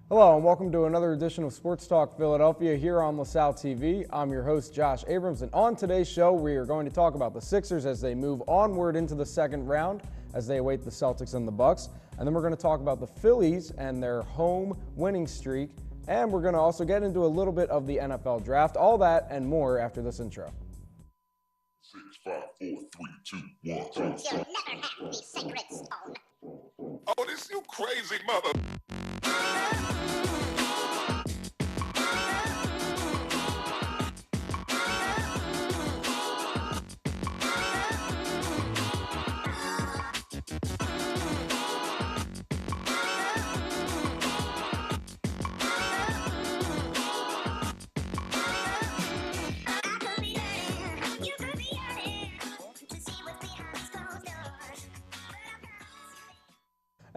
Hello and welcome to another edition of Sports Talk Philadelphia here on LaSalle TV. I'm your host Josh Abrams, and on today's show we are going to talk about the Sixers as they move onward into the second round as they await the Celtics and the Bucks. And then we're going to talk about the Phillies and their home winning streak, and we're going to also get into a little bit of the NFL draft. All that and more after this intro. 6, 5, 4, 3, 2, 1. You'll never have the sacred stone. Oh, this you crazy mother.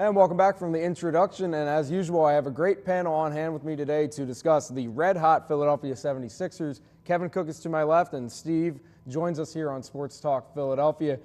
And welcome back from the introduction, and as usual I have a great panel on hand with me today to discuss the red-hot Philadelphia 76ers. Kevin Cook is to my left, and Steve joins us here on Sports Talk Philadelphia.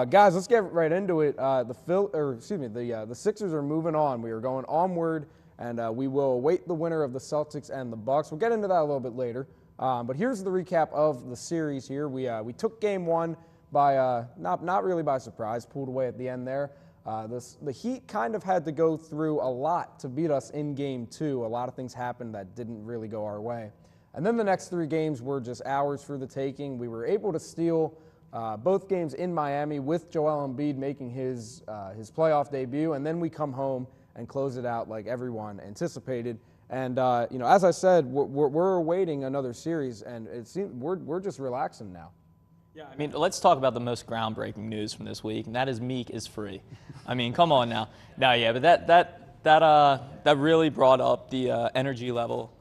Guys, let's get right into it. The Sixers are moving on. We are going onward, and we will await the winner of the Celtics and the Bucks. We'll get into that a little bit later. But here's the recap of the series here. We took Game 1 by not really by surprise, pulled away at the end there. The Heat kind of had to go through a lot to beat us in Game 2. A lot of things happened that didn't really go our way. And then the next 3 games were just ours for the taking. We were able to steal both games in Miami with Joel Embiid making his playoff debut, and then we come home and close it out like everyone anticipated. And as I said, we're awaiting another series, and it seems we're just relaxing now. Yeah, I mean, let's talk about the most groundbreaking news from this week, and that is Meek is free. I mean, come on now. No, yeah, but that really brought up the energy level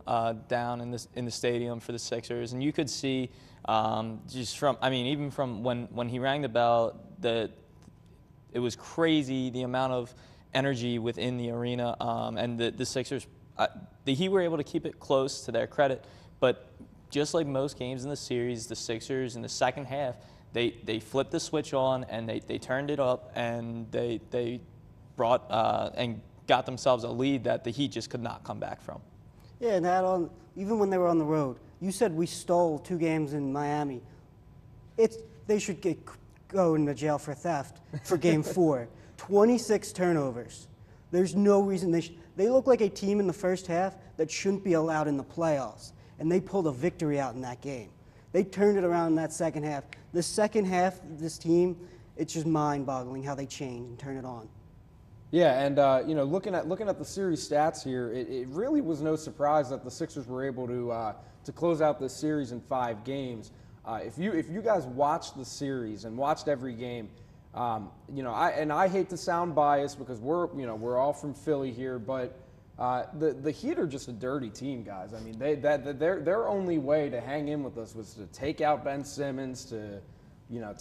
down in the stadium for the Sixers, and you could see even from when he rang the bell, it was crazy the amount of energy within the arena, and the Sixers, the Heat were able to keep it close to their credit, but just like most games in the series, the Sixers in the second half, they flipped the switch on and they turned it up, and they brought and got themselves a lead that the Heat just could not come back from. Yeah, and even when they were on the road, you said we stole 2 games in Miami. They should go into jail for theft for Game 4. 26 turnovers. There's no reason they look like a team in the first half that shouldn't be allowed in the playoffs. And they pulled a victory out in that game. They turned it around in that second half. The second half of this team, it's just mind-boggling how they change and turn it on. Yeah, and looking at the series stats here, it really was no surprise that the Sixers were able to close out this series in 5 games. If you guys watched the series and watched every game, I hate to sound biased because we're all from Philly here, but the Heat are just a dirty team, guys. I mean, their only way to hang in with us was to take out Ben Simmons, to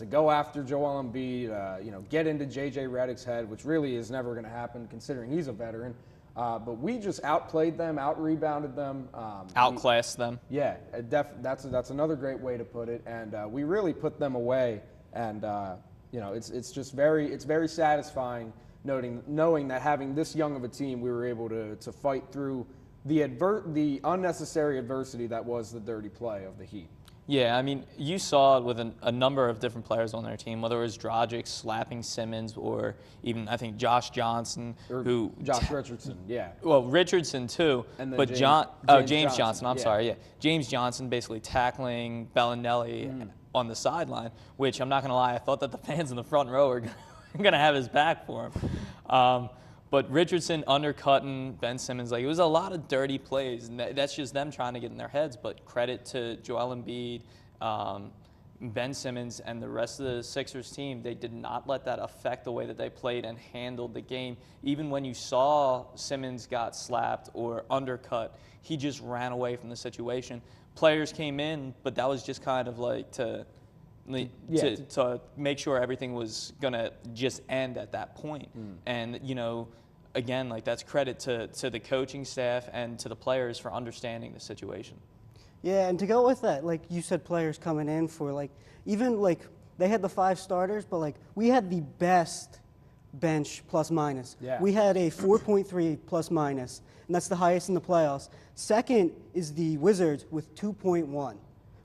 go after Joel Embiid, get into JJ Redick's head, which really is never going to happen considering he's a veteran. But we just outplayed them, out-rebounded them, Outclassed them. Yeah, that's another great way to put it. And we really put them away. And it's very satisfying. Knowing that having this young of a team, we were able to fight through the unnecessary adversity that was the dirty play of the Heat. Yeah, I mean, you saw it with a number of different players on their team, whether it was Dragic slapping Simmons or even, I think, Josh Johnson. Josh Richardson, yeah. Well, Richardson too, but James Johnson, I'm sorry, yeah. James Johnson basically tackling Bellinelli on the sideline, which I'm not going to lie, I thought that the fans in the front row were going to have his back for him. But Richardson undercutting Ben Simmons, it was a lot of dirty plays, and that's just them trying to get in their heads. But credit to Joel Embiid, Ben Simmons, and the rest of the Sixers team. They did not let that affect the way that they played and handled the game. Even when you saw Simmons got slapped or undercut, he just ran away from the situation. Players came in, but that was just kind of to make sure everything was going to just end at that point. And, again, that's credit to the coaching staff and to the players for understanding the situation. Yeah, and to go with that, you said players coming in for, even they had the 5 starters, but, we had the best bench plus minus. Yeah. We had a 4.3 plus minus, and that's the highest in the playoffs. Second is the Wizards with 2.1.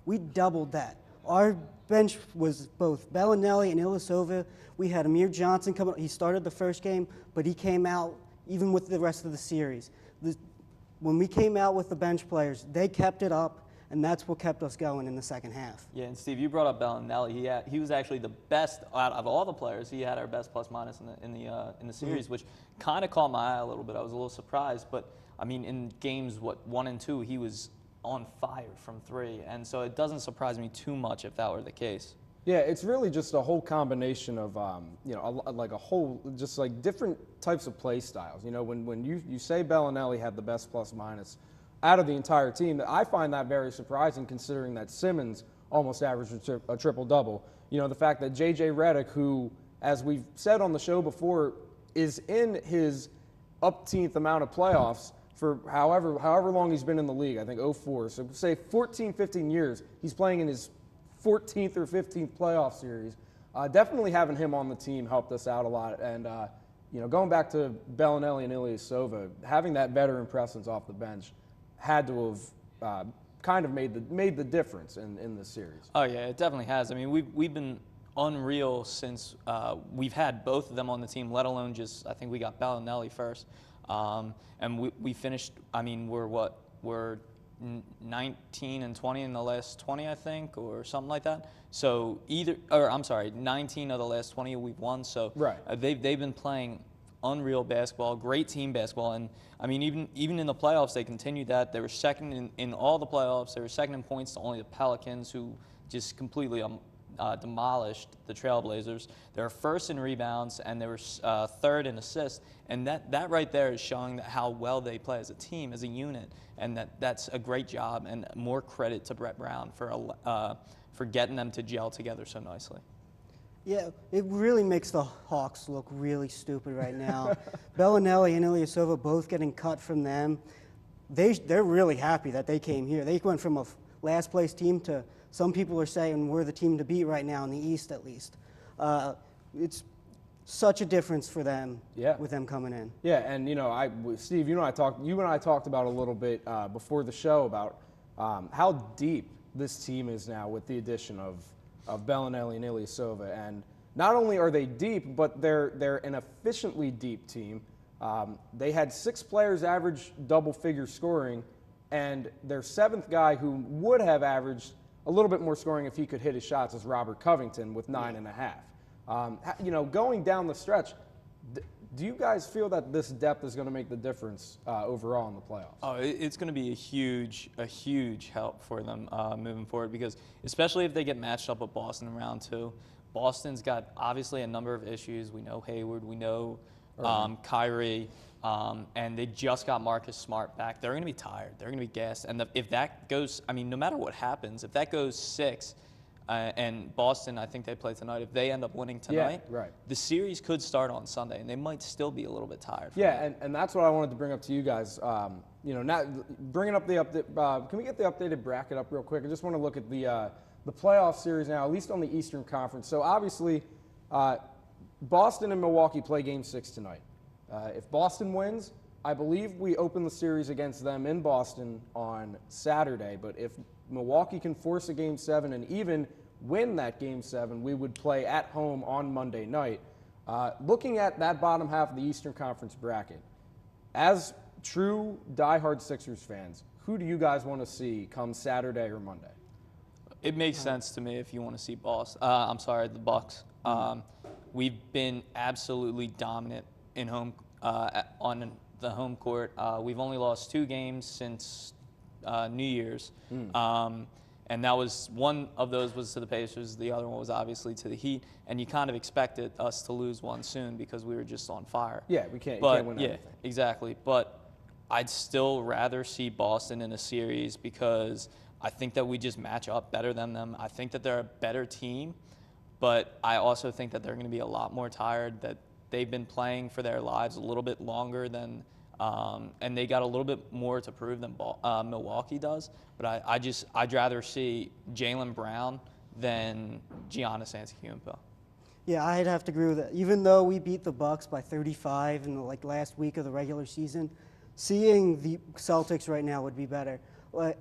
We doubled that. Our bench was both Bellinelli and Ilyasova. We had Amir Johnson come up. He started the first game, but he came out even with the rest of the series. When we came out with the bench players, they kept it up, and that's what kept us going in the second half. Yeah, and Steve, you brought up Bellinelli. He was actually the best out of all the players. He had our best plus minus in the series, which kind of caught my eye a little bit. I was a little surprised, but I mean, in games 1 and 2, he was on fire from 3, and so it doesn't surprise me too much if that were the case. Yeah, it's really just a whole combination of, like a whole, just like different types of play styles. You know, when you say Bellinelli had the best plus minus out of the entire team, I find that very surprising considering that Simmons almost averaged a triple-double. You know, the fact that J.J. Redick, who, as we've said on the show before, is in his upteenth amount of playoffs for however long he's been in the league, I think 04, so say 14, 15 years, he's playing in his 14th or 15th playoff series. Definitely having him on the team helped us out a lot. And, going back to Bellinelli and Ilyasova, having that veteran presence off the bench had to have kind of made the difference in this series. Oh, yeah, it definitely has. I mean, we've been unreal since we've had both of them on the team, let alone just, I think we got Bellinelli first. And we finished, I mean, we're 19 and 20 in the last 20, I think, or something like that. So 19 of the last 20 we've won. So right. They've been playing unreal basketball, great team basketball, and I mean even in the playoffs they continued that. They were second in all the playoffs. They were second in points to only the Pelicans, who just completely demolished the Trailblazers. They were first in rebounds, and they were third in assists. And that right there is showing how well they play as a team, as a unit, and that's a great job. And more credit to Brett Brown for getting them to gel together so nicely. Yeah, it really makes the Hawks look really stupid right now. Bellinelli and Ilyasova both getting cut from them. They're really happy that they came here. They went from a last-place team to some people are saying we're the team to beat right now in the East, at least. It's such a difference for them with them coming in. Yeah, and Steve, you and I talked about a little bit before the show about how deep this team is now with the addition of Bellinelli and Ilyasova. And not only are they deep, but they're an efficiently deep team. They had 6 players average double-figure scoring, and their 7th guy, who would have averaged a little bit more scoring if he could hit his shots, is Robert Covington with 9.5. Going down the stretch, do you guys feel that this depth is going to make the difference overall in the playoffs? Oh, it's going to be a huge help for them moving forward, because especially if they get matched up with Boston in round 2. Boston's got obviously a number of issues. We know Hayward, we know Kyrie, and they just got Marcus Smart back. They're going to be tired. They're going to be gassed. And if that goes, I mean, no matter what happens, if that goes 6, and Boston, I think they play tonight. If they end up winning tonight, the series could start on Sunday, and they might still be a little bit tired. And that's what I wanted to bring up to you guys. Now bringing up the update. Can we get the updated bracket up real quick? I just want to look at the playoff series now, at least on the Eastern Conference. So obviously, Boston and Milwaukee play Game 6 tonight. If Boston wins, I believe we open the series against them in Boston on Saturday. But if Milwaukee can force a Game 7 and even win that Game 7, we would play at home on Monday night. Looking at that bottom half of the Eastern Conference bracket, as true diehard Sixers fans, who do you guys want to see come Saturday or Monday? It makes sense to me if you want to see the Bucks. We've been absolutely dominant in home on the home court. We've only lost 2 games since New Year's. And that was one of those was to the Pacers. The other one was obviously to the Heat. And you kind of expected us to lose one soon because we were just on fire. Yeah, you can't win everything. Yeah, exactly. But I'd still rather see Boston in a series because I think that we just match up better than them. I think that they're a better team, but I also think that they're going to be a lot more tired, that they've been playing for their lives a little bit longer than and they got a little bit more to prove than Milwaukee does. But I'd rather see Jaylen Brown than Giannis Antetokounmpo. Yeah, I'd have to agree with that. Even though we beat the Bucks by 35 in the last week of the regular season, seeing the Celtics right now would be better.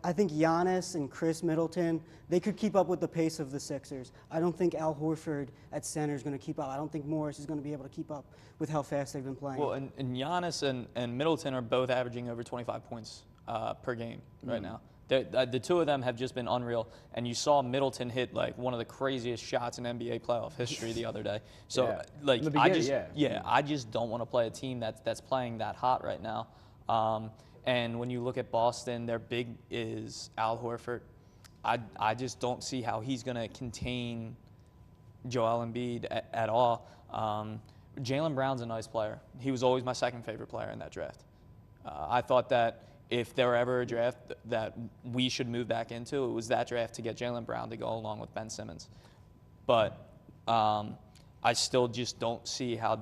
I think Giannis and Chris Middleton, they could keep up with the pace of the Sixers. I don't think Al Horford at center is going to keep up. I don't think Morris is going to be able to keep up with how fast they've been playing. Well, and Giannis and Middleton are both averaging over 25 points per game right now. The two of them have just been unreal, and you saw Middleton hit like one of the craziest shots in NBA playoff history the other day. So, Yeah. like, In the beginning, I just don't want to play a team that's playing that hot right now. And when you look at Boston, their big is Al Horford. I just don't see how he's going to contain Joel Embiid at all. Jaylen Brown's a nice player. He was always my second favorite player in that draft. I thought that if there were ever a draft that we should move back into, it was that draft to get Jaylen Brown to go along with Ben Simmons. But I still just don't see how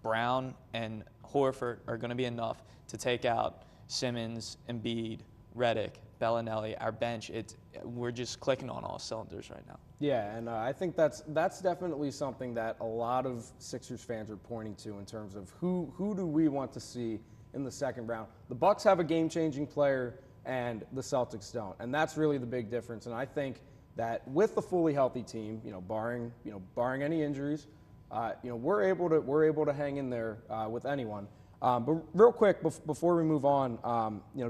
Brown and Horford are going to be enough to take out Simmons, Embiid, Redick, Bellinelli, our bench. We're just clicking on all cylinders right now. Yeah, and I think that's definitely something that a lot of Sixers fans are pointing to in terms of who do we want to see in the second round. The Bucks have a game-changing player, and the Celtics don't, and that's really the big difference. And I think that with the fully healthy team, barring any injuries, we're able to hang in there with anyone. But real quick before we move on,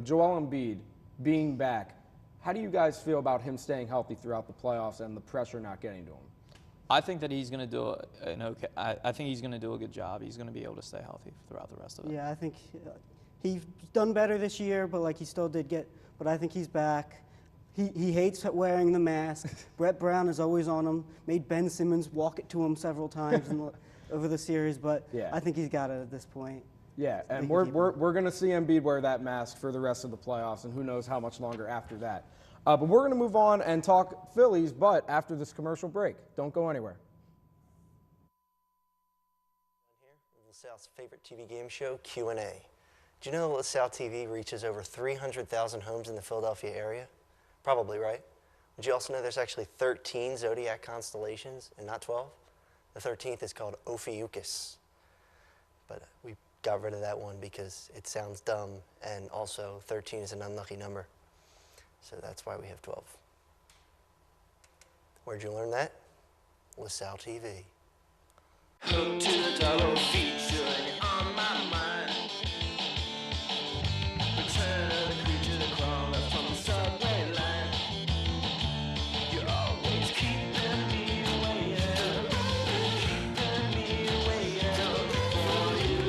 Joel Embiid being back, how do you guys feel about him staying healthy throughout the playoffs and the pressure not getting to him? I think that he's going to do I think he's going to do a good job. He's going to be able to stay healthy throughout the rest of it. Yeah, I think he's done better this year, but he still did but I think he's back. He hates wearing the mask. Brett Brown is always on him. Made Ben Simmons walk it to him several times over the series, but Yeah. I think he's got it at this point. Yeah, and we're going to see Embiid wear that mask for the rest of the playoffs, and who knows how much longer after that. But we're going to move on and talk Phillies, but after this commercial break. Don't go anywhere. Here, LaSalle's favorite TV game show, Q&A. Do you know that LaSalle TV reaches over 300,000 homes in the Philadelphia area? Probably, right? Did you also know there's actually 13 zodiac constellations and not 12? The 13th is called Ophiuchus. But we got rid of that one because it sounds dumb, and also 13 is an unlucky number. So that's why we have 12. Where'd you learn that? LaSalle TV. Look to the double feature on my mind. Return of the creature that crawled up from the subway line. You're always keeping me waiting, keeping me waiting for you.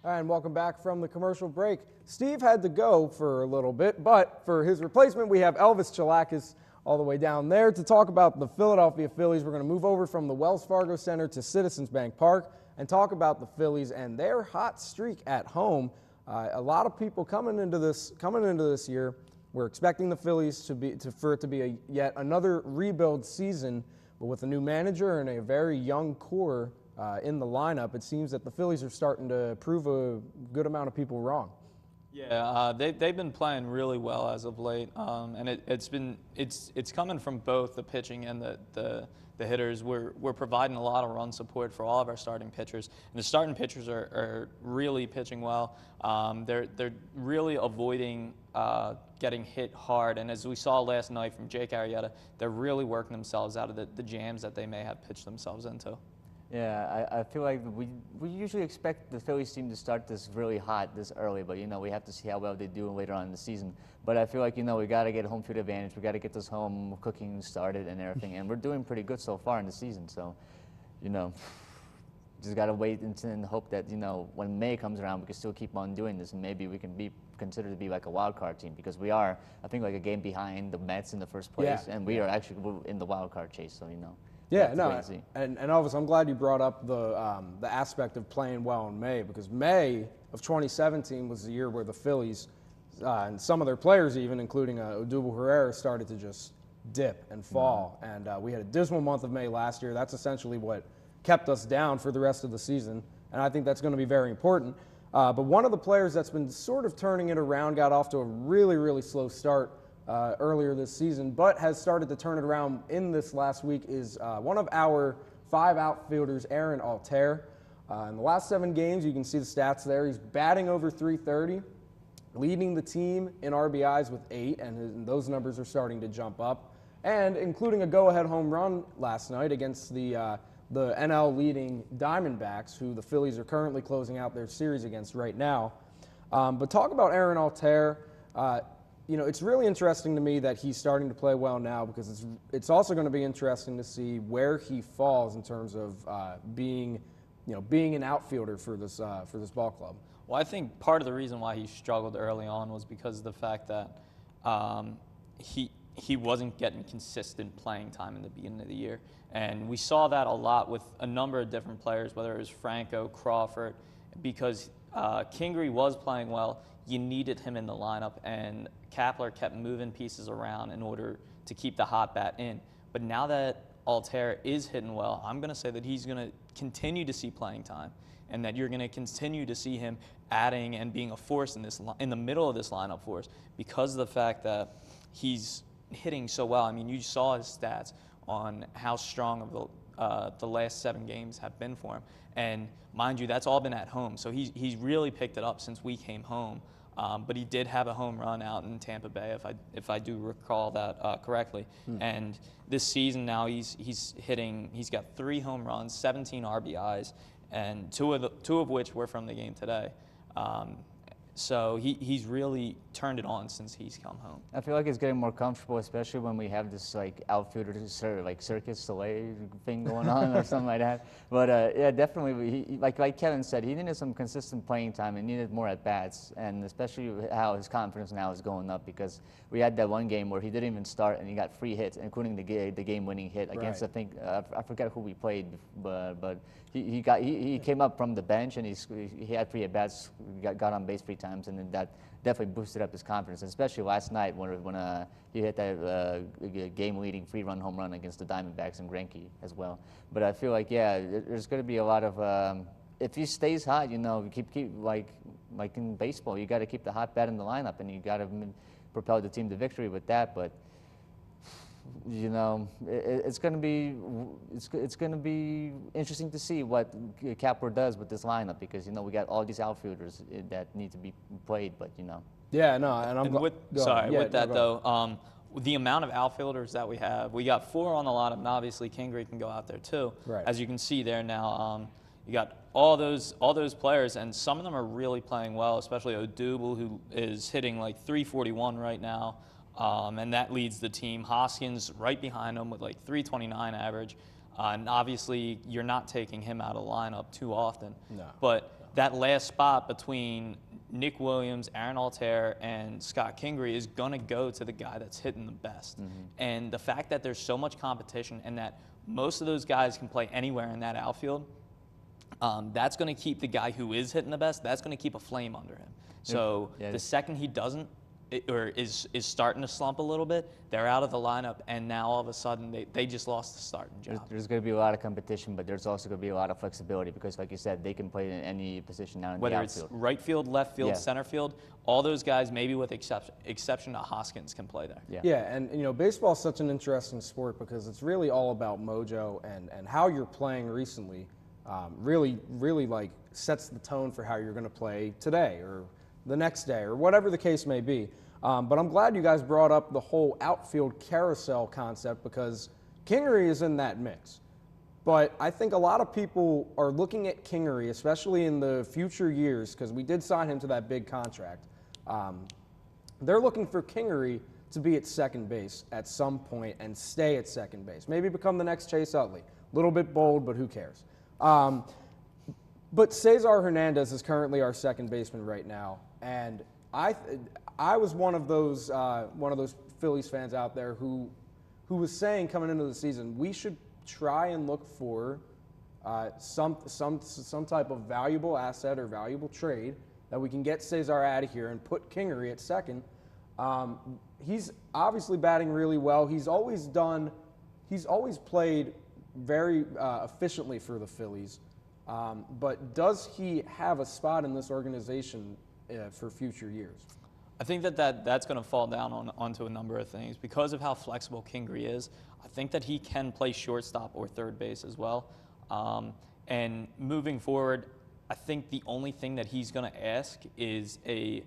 All right, and welcome back from the commercial break. Steve had to go for a little bit, but for his replacement, we have Elvis Chalakis all the way down there to talk about the Philadelphia Phillies. We're going to move over from the Wells Fargo Center to Citizens Bank Park and talk about the Phillies and their hot streak at home. A lot of people coming into this year, we're expecting the Phillies for it to be yet another rebuild season, but with a new manager and a very young core in the lineup, it seems that the Phillies are starting to prove a good amount of people wrong. Yeah, they've been playing really well as of late, and it's coming from both the pitching and the hitters. We're providing a lot of run support for all of our starting pitchers, and the starting pitchers are really pitching well. They're really avoiding getting hit hard, and as we saw last night from Jake Arrieta, they're really working themselves out of the jams that they may have pitched themselves into. Yeah, I feel like we usually expect the Phillies team to start this really hot this early, but we have to see how well they do later on in the season. But I feel like we got to get home field advantage. We got to get this home cooking started and everything, and we're doing pretty good so far in the season. So, just got to wait and hope that when May comes around, we can still keep on doing this, and maybe we can be considered to be like a wild card team, because we are, I think, like a game behind the Mets in the first place, and we are actually in the wild card chase. So Yeah, no, and Elvis, I'm glad you brought up the aspect of playing well in May, because May of 2017 was the year where the Phillies and some of their players, even including Odubel Herrera, started to just dip and fall. And we had a dismal month of May last year. That's essentially what kept us down for the rest of the season. and I think that's going to be very important. But one of the players that's been sort of turning it around got off to a really, really slow start earlier this season, but has started to turn it around in this last week is one of our 5 outfielders, Aaron Altair. In the last 7 games, you can see the stats there. He's batting over .330, leading the team in RBIs with 8, and those numbers are starting to jump up, and including a go-ahead home run last night against the NL leading Diamondbacks, who the Phillies are currently closing out their series against right now. But talk about Aaron Altair. You know, it's really interesting to me that he's starting to play well now, because it's also going to be interesting to see where he falls in terms of being an outfielder for this ball club. Well, I think part of the reason why he struggled early on was because of the fact that he wasn't getting consistent playing time in the beginning of the year. And we saw that a lot with a number of different players, whether it was Franco, Crawford, because Kingery was playing well. You needed him in the lineup, and Kapler kept moving pieces around in order to keep the hot bat in. But now that Altair is hitting well, I'm going to say that he's going to continue to see playing time, and that you're going to continue to see him adding and being a force in the middle of this lineup for us, because of the fact that he's hitting so well. I mean, you saw his stats on how strong of the last 7 games have been for him, and mind you, that's all been at home. So he's really picked it up since we came home. But he did have a home run out in Tampa Bay, if I do recall that correctly. And this season now he's got 3 home runs, 17 RBIs, and two of which were from the game today. So he's really turned it on since he's come home. I feel like it's getting more comfortable, especially when we have this like outfielder like Circus Soleil thing going on or something like that. But yeah, definitely, like Kevin said, he needed some consistent playing time and needed more at bats, and especially how his confidence now is going up, because we had that one game where he didn't even start and he got 3 hits, including the game-winning hit against, I think I forget who we played, but he came up from the bench and he had 3 at bats, got on base 3 times, and then that definitely boosted up his confidence, especially last night when he hit that game-leading 3-run home run against the Diamondbacks and Greinke as well. But I feel like, yeah, there's going to be a lot of if he stays hot, you know, keep like in baseball, you got to keep the hot bat in the lineup, and you got to propel the team to victory with that. But you know, it's going to be interesting to see what Kapler does with this lineup, because, you know, we got all these outfielders that need to be played, but, you know. Yeah, no, and with that though, the amount of outfielders that we have, we got 4 on the lineup, and obviously Kingery can go out there too. Right. As you can see there now, you got all those players, and some of them are really playing well, especially Odubel, who is hitting like 341 right now. And that leads the team. Hoskins right behind him with like 329 average. And obviously, you're not taking him out of the lineup too often. No. But that last spot between Nick Williams, Aaron Altair, and Scott Kingery is going to go to the guy that's hitting the best. And the fact that there's so much competition and that most of those guys can play anywhere in that outfield, that's going to keep the guy who is hitting the best, that's going to keep a flame under him. So the second he doesn't, or is starting to slump a little bit, they're out of the lineup, and now all of a sudden they just lost the starting job. There's going to be a lot of competition, but there's also going to be a lot of flexibility, because, like you said, they can play in any position now in the outfield. Whether it's right field, left field, center field, all those guys, maybe with exception to Hoskins, can play there. Yeah, and you know, baseball is such an interesting sport because it's really all about mojo, and how you're playing recently really like sets the tone for how you're going to play today or the next day or whatever the case may be. But I'm glad you guys brought up the whole outfield carousel concept, because Kingery is in that mix. But I think a lot of people are looking at Kingery, especially in the future years, because we did sign him to that big contract. They're looking for Kingery to be at second base at some point and stay at second base. Maybe become the next Chase Utley. A little bit bold, but who cares? But Cesar Hernandez is currently our second baseman right now, and I was one of those Phillies fans out there who was saying coming into the season, we should try and look for some type of valuable asset or valuable trade that we can get Cesar out of here and put Kingery at second. He's obviously batting really well. He's always played very efficiently for the Phillies. But does he have a spot in this organization for future years? I think that's going to fall down onto a number of things. Because of how flexible Kingery is, I think that he can play shortstop or third base as well. And moving forward, I think the only thing that he's going to ask is a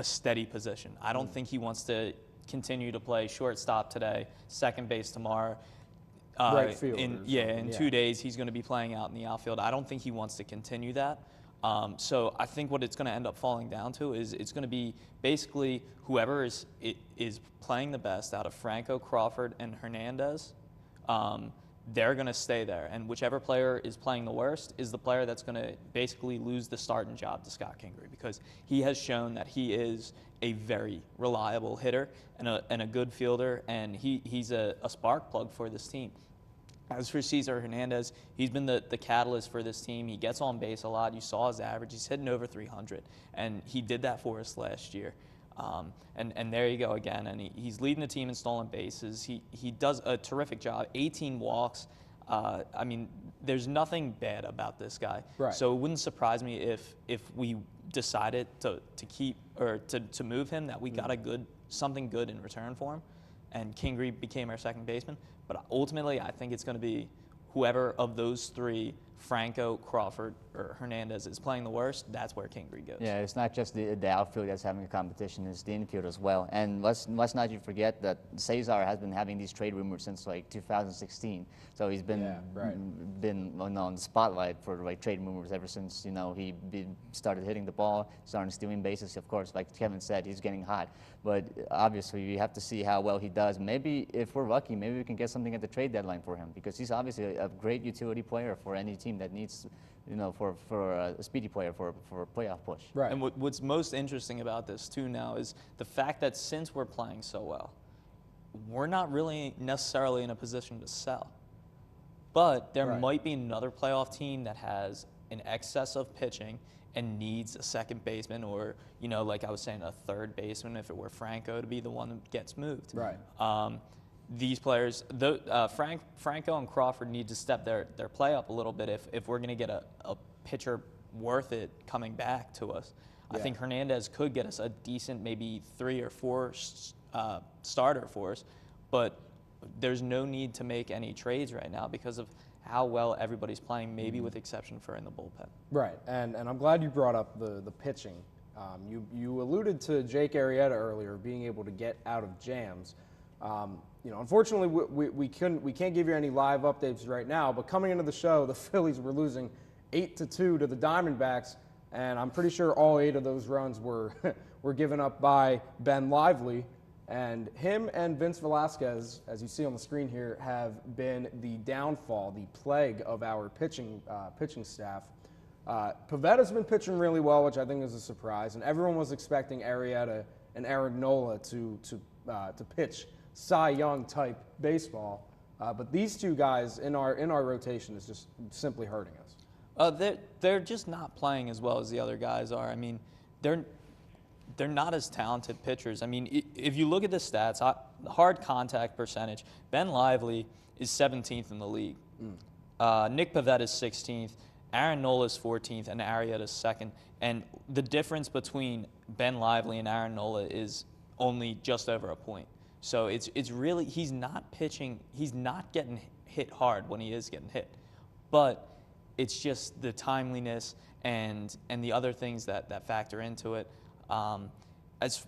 steady position. I don't think he wants to continue to play shortstop today, second base tomorrow. Right field. In 2 days, he's going to be playing out in the outfield. I don't think he wants to continue that. So I think what it's going to end up falling down to is it's going to be basically whoever is playing the best out of Franco, Crawford, and Hernandez. They're going to stay there, and whichever player is playing the worst is the player that's going to basically lose the starting job to Scott Kingery, because he has shown that he is a very reliable hitter and a good fielder, and he's a spark plug for this team. As for Cesar Hernandez, he's been the catalyst for this team. He gets on base a lot. You saw his average. He's hitting over 300, and he did that for us last year. And there you go again. And he's leading the team in stolen bases. He does a terrific job. 18 walks. I mean, there's nothing bad about this guy. Right. So it wouldn't surprise me if we decided to keep or to move him, that we got something good in return for him, and Kingery became our second baseman. But ultimately, I think it's going to be whoever of those three, Franco, Crawford, or Hernandez, is playing the worst. That's where Kingery goes. Yeah, it's not just the outfield that's having a competition, it's the infield as well. And let's not you forget that Cesar has been having these trade rumors since like 2016. So he's been on the spotlight for like trade rumors ever since, you know, he started hitting the ball, started stealing bases. Of course, like Kevin said, he's getting hot. But obviously, you have to see how well he does. Maybe if we're lucky, maybe we can get something at the trade deadline for him, because he's obviously a great utility player for any team that needs, you know, for a speedy player for a playoff push. Right. And what's most interesting about this too now is the fact that since we're playing so well, we're not really necessarily in a position to sell. But there might be another playoff team that has an excess of pitching and needs a second baseman, or, you know, like I was saying, a third baseman if it were Franco to be the one that gets moved. Right. These players, Franco and Crawford, need to step their play up a little bit if we're going to get a pitcher worth it coming back to us. I think Hernandez could get us a decent, maybe 3 or 4 starter for us, but there's no need to make any trades right now because of how well everybody's playing, maybe with exception for in the bullpen. Right, and I'm glad you brought up the pitching. You alluded to Jake Arrieta earlier being able to get out of jams. You know, unfortunately, we can't give you any live updates right now. But coming into the show, the Phillies were losing 8-2 to the Diamondbacks, and I'm pretty sure all 8 of those runs were were given up by Ben Lively. And him and Vince Velasquez, as you see on the screen here, have been the downfall, the plague of our pitching staff. Pavetta's been pitching really well, which I think is a surprise, and everyone was expecting Arrieta and Aaron Nola to pitch Cy Young type baseball, but these two guys in our rotation is just simply hurting us. They're just not playing as well as the other guys are. I mean, they're not as talented pitchers. I mean, if you look at the stats, hard contact percentage, Ben Lively is 17th in the league. Nick Pavetta is 16th. Aaron Nola is 14th, and Arrieta is 2nd. And the difference between Ben Lively and Aaron Nola is only just over a point. So it's really, he's not pitching, he's not getting hit hard when he is getting hit. But it's just the timeliness and the other things that factor into it. It's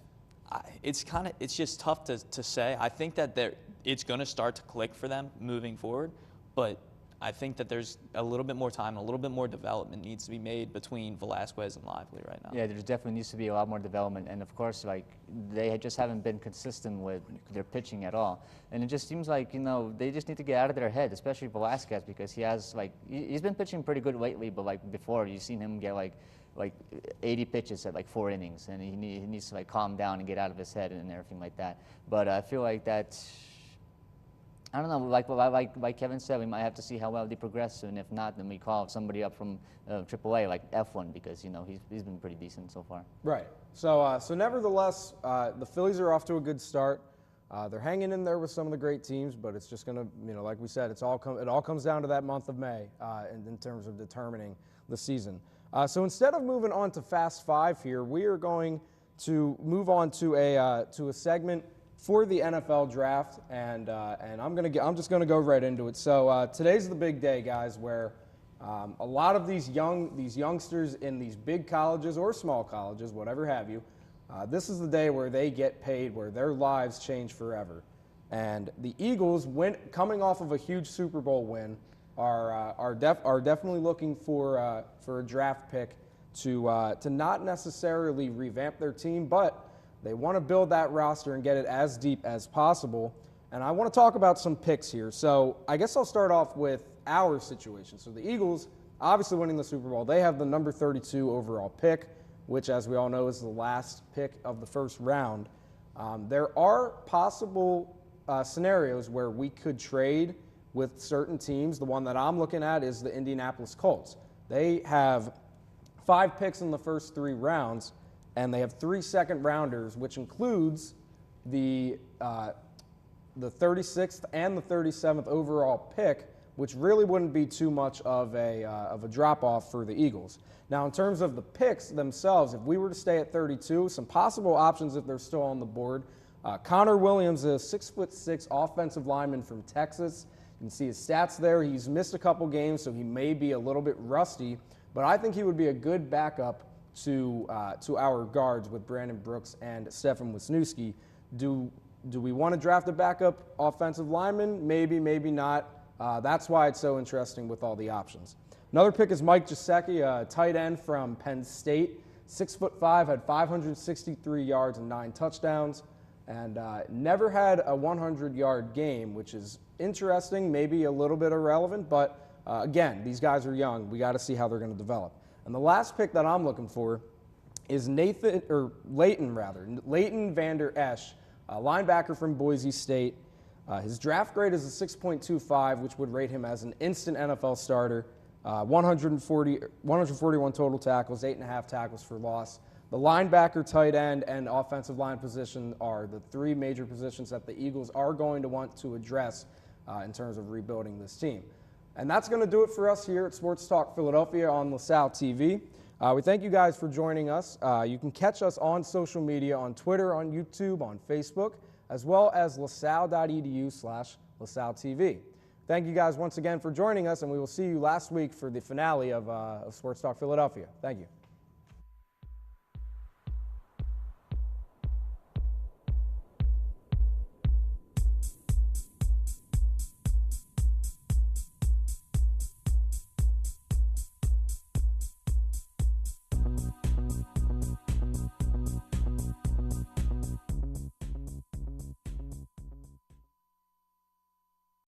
just tough to say. I think that it's going to start to click for them moving forward, but I think that there's a little bit more time, a little bit more development needs to be made between Velasquez and Lively right now. Yeah, there definitely needs to be a lot more development, and of course, like, they just haven't been consistent with their pitching at all. And it just seems like, you know, they just need to get out of their head, especially Velasquez, because he has, like, he's been pitching pretty good lately, but like before, you've seen him get like 80 pitches at like 4 innings, and he needs to like calm down and get out of his head and everything like that. But I feel like that's, I don't know, like Kevin said, we might have to see how well they progress, and if not, then we call somebody up from AAA, like F1, because, you know, he's been pretty decent so far. Right. So nevertheless, the Phillies are off to a good start. They're hanging in there with some of the great teams, but it's just going to, like we said, it all comes down to that month of May in terms of determining the season. So instead of moving on to Fast Five here, we are going to move on to a segment for the NFL draft, and I'm just going to go right into it. So today's the big day, guys, where a lot of these youngsters in these big colleges or small colleges, whatever have you, this is the day where they get paid, where their lives change forever. And the Eagles, coming off of a huge Super Bowl win, are definitely looking for a draft pick to not necessarily revamp their team, but they want to build that roster and get it as deep as possible. And I want to talk about some picks here. So I guess I'll start off with our situation. So the Eagles, obviously winning the Super Bowl, they have the number 32 overall pick, which, as we all know, is the last pick of the first round. There are possible scenarios where we could trade with certain teams. The one that I'm looking at is the Indianapolis Colts. They have 5 picks in the first 3 rounds, and they have 3 second-rounders, which includes the 36th and the 37th overall pick, which really wouldn't be too much of a drop-off for the Eagles. Now, in terms of the picks themselves, if we were to stay at 32, some possible options if they're still on the board. Connor Williams is a 6'6" offensive lineman from Texas. You can see his stats there. He's missed a couple games, so he may be a little bit rusty, but I think he would be a good backup to our guards with Brandon Brooks and Stefan Wisniewski. Do we want to draft a backup offensive lineman? Maybe, maybe not. That's why it's so interesting with all the options. Another pick is Mike Gesicki, a tight end from Penn State. 6'5", had 563 yards and 9 touchdowns, and never had a 100-yard game, which is interesting, maybe a little bit irrelevant, but again, these guys are young. We got to see how they're going to develop. And the last pick that I'm looking for is Leighton Vander Esch, a linebacker from Boise State. His draft grade is a 6.25, which would rate him as an instant NFL starter. 141 total tackles, 8.5 tackles for loss. The linebacker, tight end, and offensive line position are the 3 major positions that the Eagles are going to want to address in terms of rebuilding this team. And that's going to do it for us here at Sports Talk Philadelphia on LaSalle TV. We thank you guys for joining us. You can catch us on social media, on Twitter, on YouTube, on Facebook, as well as lasalle.edu/LaSalle TV. Thank you guys once again for joining us, and we will see you last week for the finale of Sports Talk Philadelphia. Thank you.